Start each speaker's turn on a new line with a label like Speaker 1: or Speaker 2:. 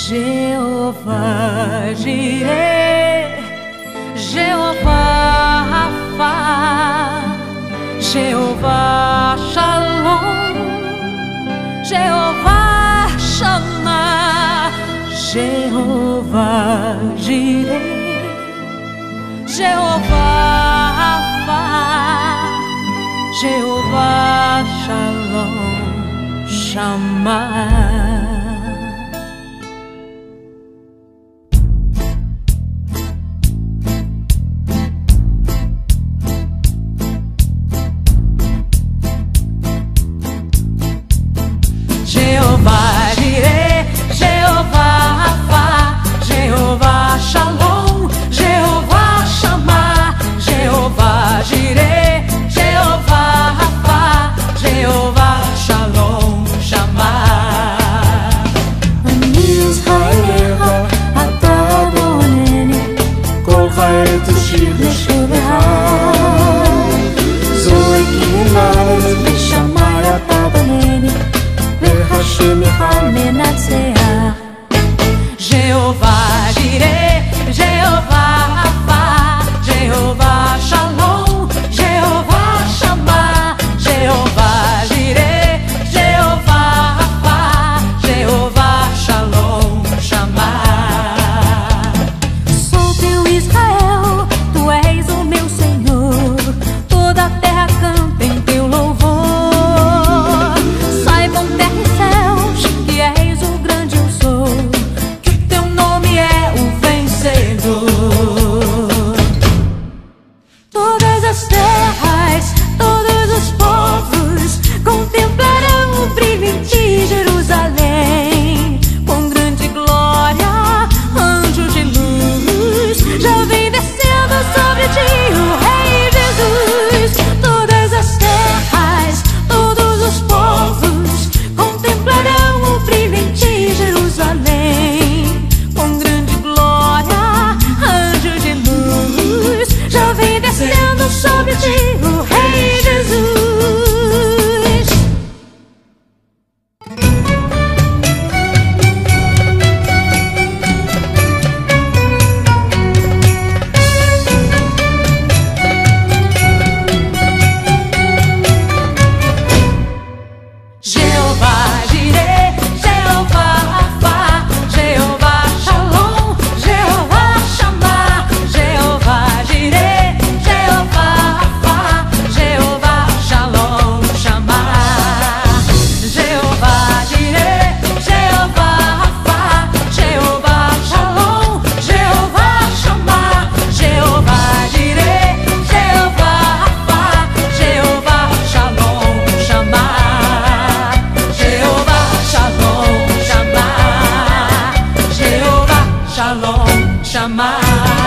Speaker 1: Jeová Jireh, Jeová Rafa, Jeová Shalom, Jeová Shammah, Jeová Jireh, Jeová Rafa, Jeová Shalom, Shammah. Jeová Jireh, Jeová Rafa, Jeová Shalom, Jeová Shammah, Jeová Jireh, Jeová Rafa, Jeová Shalom, Shammah.
Speaker 2: אני ישראלך, אתה אדונני, כל חיי תשיב לשובך. זוהי קהילת ושמי אתה בנני, והשם המנצח.
Speaker 1: Jeová Jireh, Jeová Rafa, Jeová Shalom, Jeová Shammah, Jeová Jireh, Jeová Rafa, Jeová Shalom, Shammah.
Speaker 2: Sou teu Israel, tu és o meu Senhor, toda a terra canta em teu louvor. Saibam terra e céus que és o grande eu sou,
Speaker 1: Que teu nome é o vencedor.
Speaker 2: todas as terras, todos os povos contemplarão o brilho em ti, Jerusalém. Com grande glória, anjos de luz já vem descendo sobre ti, o Rei Jesus. Todas as terras, todos os povos contemplarão o brilho em ti, Jerusalém. Com grande glória, anjos de luz já vem descendo sobre ti, o Rei Jesus.
Speaker 1: Jeová Jireh, Jeová Rafa, Jeová Shalom, Jeová Shammah, Jeová Jireh, Jeová Rafa, Jeová Shalom, Shammah. Jeová Jireh, Jeová Rafa, Jeová Shalom, Jeová Shammah, Jeová Jireh, Jeová Rafa, Jeová Shalom, Shammah. Jeová Shalom, Shammah, Jeová Shalom, Shammah.